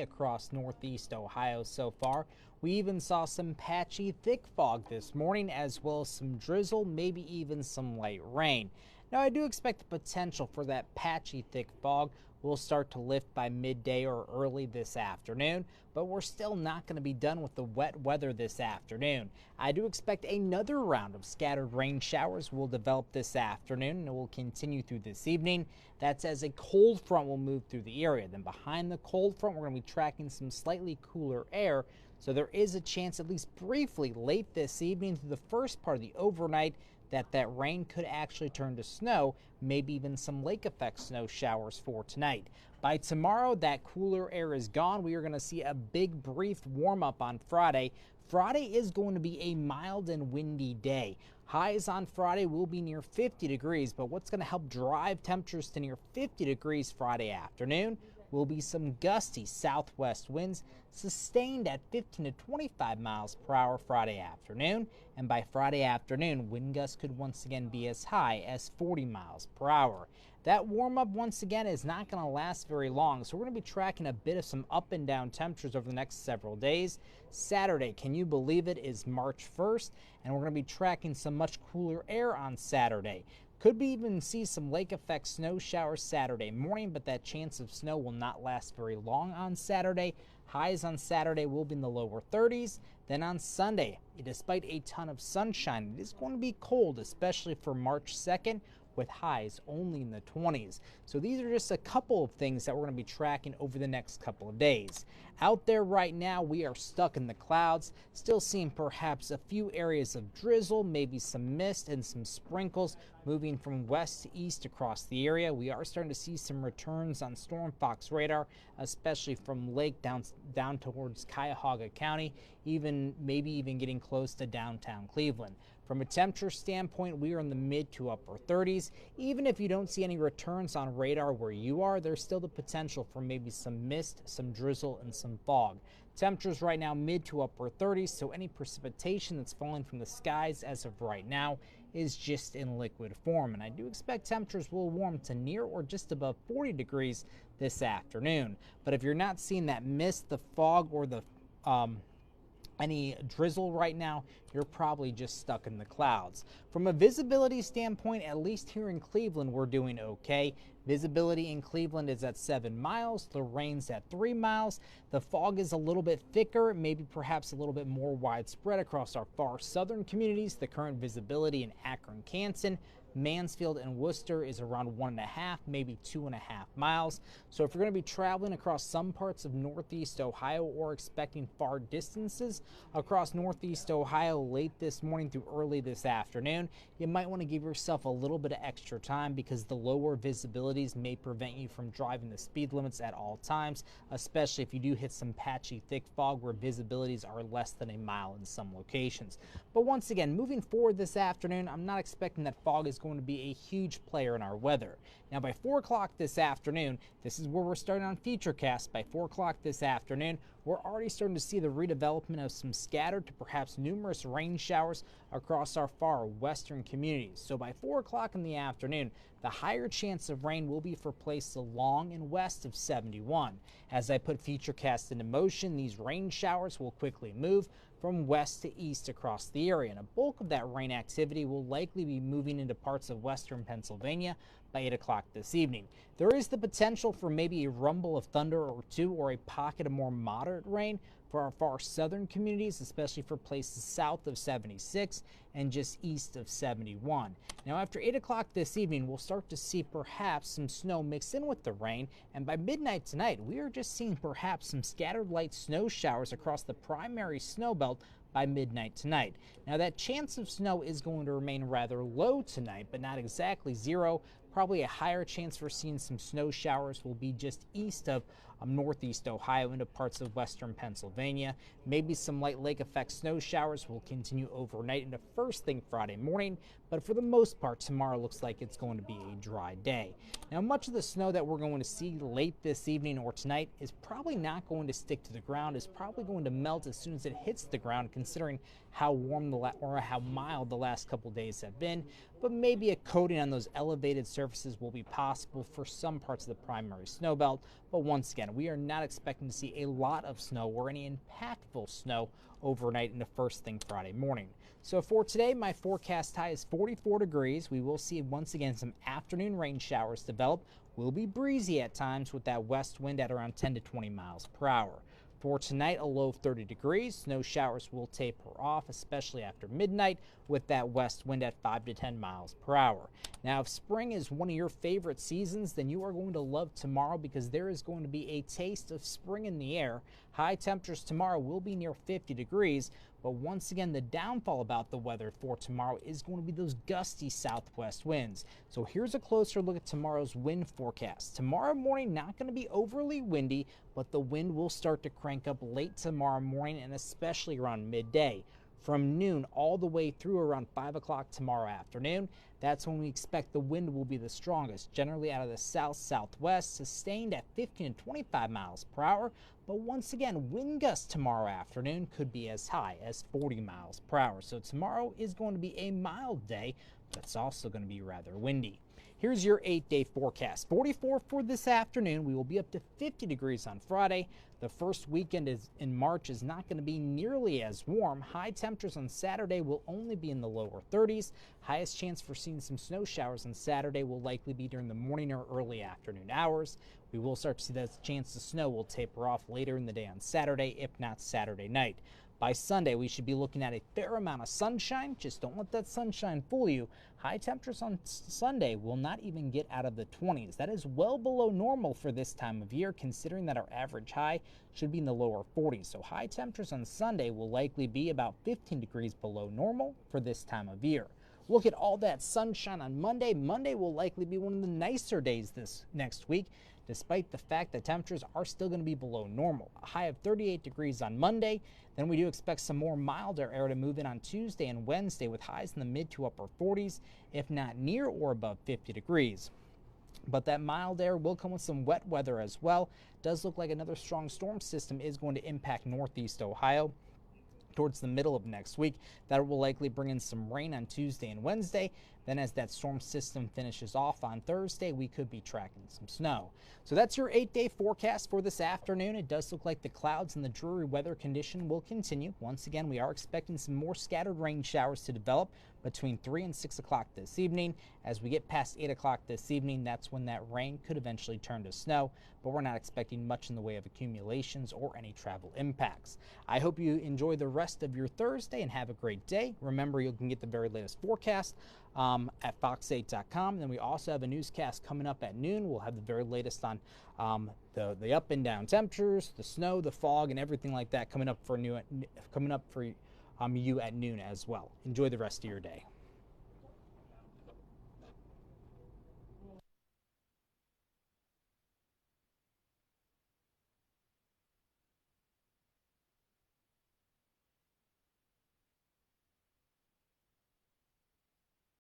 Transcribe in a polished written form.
across northeast Ohio so far. We even saw some patchy thick fog this morning, as well as some drizzle, maybe even some light rain. Now, I do expect the potential for that patchy thick fog will start to lift by midday or early this afternoon, but we're still not going to be done with the wet weather this afternoon. I do expect another round of scattered rain showers will develop this afternoon and it will continue through this evening. That's as a cold front will move through the area. Then behind the cold front, we're going to be tracking some slightly cooler air. So there is a chance, at least briefly, late this evening through the first part of the overnight, that rain could actually turn to snow, maybe even some lake effect snow showers for tonight. By tomorrow, that cooler air is gone. We are going to see a big brief warm up on Friday. Friday is going to be a mild and windy day. Highs on Friday will be near 50 degrees, but what's going to help drive temperatures to near 50 degrees Friday afternoon will be some gusty southwest winds sustained at 15 to 25 miles per hour Friday afternoon. And by Friday afternoon, wind gusts could once again be as high as 40 miles per hour. That warm up once again is not going to last very long, so we're going to be tracking a bit of some up and down temperatures over the next several days. Saturday, can you believe it, is March 1st, and we're going to be tracking some much cooler air on Saturday. Could we even see some lake effect snow showers Saturday morning, but that chance of snow will not last very long on Saturday. Highs on Saturday will be in the lower 30s. Then on Sunday, despite a ton of sunshine, it is going to be cold, especially for March 2nd, with highs only in the 20s. So these are just a couple of things that we're going to be tracking over the next couple of days. Out there right now, we are stuck in the clouds, still seeing perhaps a few areas of drizzle, maybe some mist and some sprinkles moving from west to east across the area. We are starting to see some returns on Storm Fox radar, especially from Lake down towards Cuyahoga County, maybe even getting close to downtown Cleveland. From a temperature standpoint, we are in the mid to upper 30s. Even if you don't see any returns on radar where you are, there's still the potential for maybe some mist, some drizzle, and some fog. Temperatures right now mid to upper 30s, so any precipitation that's falling from the skies as of right now is just in liquid form. And I do expect temperatures will warm to near or just above 40 degrees this afternoon. But if you're not seeing that mist, the fog, or the any drizzle right now, you're probably just stuck in the clouds. From a visibility standpoint, at least here in Cleveland, we're doing okay. Visibility in Cleveland is at 7 miles. The rain's at 3 miles. The fog is a little bit thicker, maybe perhaps a little bit more widespread across our far southern communities. The current visibility in Akron, Canton, Mansfield, and Worcester is around 1.5, maybe 2.5 miles. So if you're going to be traveling across some parts of northeast Ohio or expecting far distances across northeast Ohio late this morning through early this afternoon, you might want to give yourself a little bit of extra time, because the lower visibilities may prevent you from driving the speed limits at all times, especially if you do hit some patchy thick fog where visibilities are less than a mile in some locations. But once again, moving forward this afternoon, I'm not expecting that fog is going to be a huge player in our weather. Now by 4 o'clock this afternoon, this is where we're starting on Futurecast. By 4 o'clock this afternoon, we're already starting to see the redevelopment of some scattered to perhaps numerous rain showers across our far western communities. So by 4 o'clock in the afternoon, the higher chance of rain will be for places along and west of 71. As I put Futurecast into motion, these rain showers will quickly move from west to east across the area, and a bulk of that rain activity will likely be moving into parts of western Pennsylvania by 8 o'clock this evening. There is the potential for maybe a rumble of thunder or two, or a pocket of more moderate rain for our far southern communities, especially for places south of 76 and just east of 71. Now after 8 o'clock this evening, we'll start to see perhaps some snow mix in with the rain, and by midnight tonight, we are just seeing perhaps some scattered light snow showers across the primary snow belt by midnight tonight. Now that chance of snow is going to remain rather low tonight, but not exactly zero. Probably a higher chance for seeing some snow showers will be just east of northeast Ohio into parts of western Pennsylvania. Maybe some light lake effect snow showers will continue overnight into first thing Friday morning, but for the most part, tomorrow looks like it's going to be a dry day. Now, much of the snow that we're going to see late this evening or tonight is probably not going to stick to the ground, is probably going to melt as soon as it hits the ground, considering how warm or how mild the last couple days have been. But maybe a coating on those elevated surfaces will be possible for some parts of the primary snow belt. But once again, we are not expecting to see a lot of snow or any impactful snow overnight into first thing Friday morning. So for today, my forecast high is 44 degrees. We will see once again some afternoon rain showers develop. Will be breezy at times with that west wind at around 10 to 20 miles per hour. For tonight, a low of 30 degrees. Snow showers will taper off, especially after midnight, with that west wind at 5 to 10 miles per hour. Now, if spring is one of your favorite seasons, then you are going to love tomorrow because there is going to be a taste of spring in the air. High temperatures tomorrow will be near 50 degrees, but once again, the downfall about the weather for tomorrow is going to be those gusty southwest winds. So here's a closer look at tomorrow's wind forecast. Tomorrow morning, not going to be overly windy, but the wind will start to crank up late tomorrow morning and especially around midday. From noon all the way through around 5 o'clock tomorrow afternoon, that's when we expect the wind will be the strongest, generally out of the south-southwest, sustained at 15 to 25 miles per hour. But once again, wind gusts tomorrow afternoon could be as high as 40 miles per hour. So tomorrow is going to be a mild day, but it's also going to be rather windy. Here's your 8-day forecast. 44 for this afternoon. We will be up to 50 degrees on Friday. The first weekend in March is not going to be nearly as warm. High temperatures on Saturday will only be in the lower 30s. Highest chance for seeing some snow showers on Saturday will likely be during the morning or early afternoon hours. We will start to see that chance of snow will taper off later in the day on Saturday, if not Saturday night. By Sunday, we should be looking at a fair amount of sunshine. Just don't let that sunshine fool you. High temperatures on Sunday will not even get out of the 20s. That is well below normal for this time of year, considering that our average high should be in the lower 40s. So high temperatures on Sunday will likely be about 15 degrees below normal for this time of year. Look at all that sunshine on Monday. Monday will likely be one of the nicer days this next week, despite the fact that temperatures are still going to be below normal. A high of 38 degrees on Monday. Then we do expect some more milder air to move in on Tuesday and Wednesday with highs in the mid to upper 40s, if not near or above 50 degrees. But that mild air will come with some wet weather as well. Does look like another strong storm system is going to impact northeast Ohio towards the middle of next week. That will likely bring in some rain on Tuesday and Wednesday. Then as that storm system finishes off on Thursday, we could be tracking some snow. So that's your 8-day forecast for this afternoon. It does look like the clouds and the dreary weather condition will continue. Once again, we are expecting some more scattered rain showers to develop between 3 and 6 o'clock this evening. As we get past 8 o'clock this evening, that's when that rain could eventually turn to snow, but we're not expecting much in the way of accumulations or any travel impacts. I hope you enjoy the rest of your Thursday and have a great day. Remember, you can get the very latest forecast at fox8.com. Then we also have a newscast coming up at noon. We'll have the very latest on the up and down temperatures, the snow, the fog, and everything like that coming up for you at noon as well. Enjoy the rest of your day.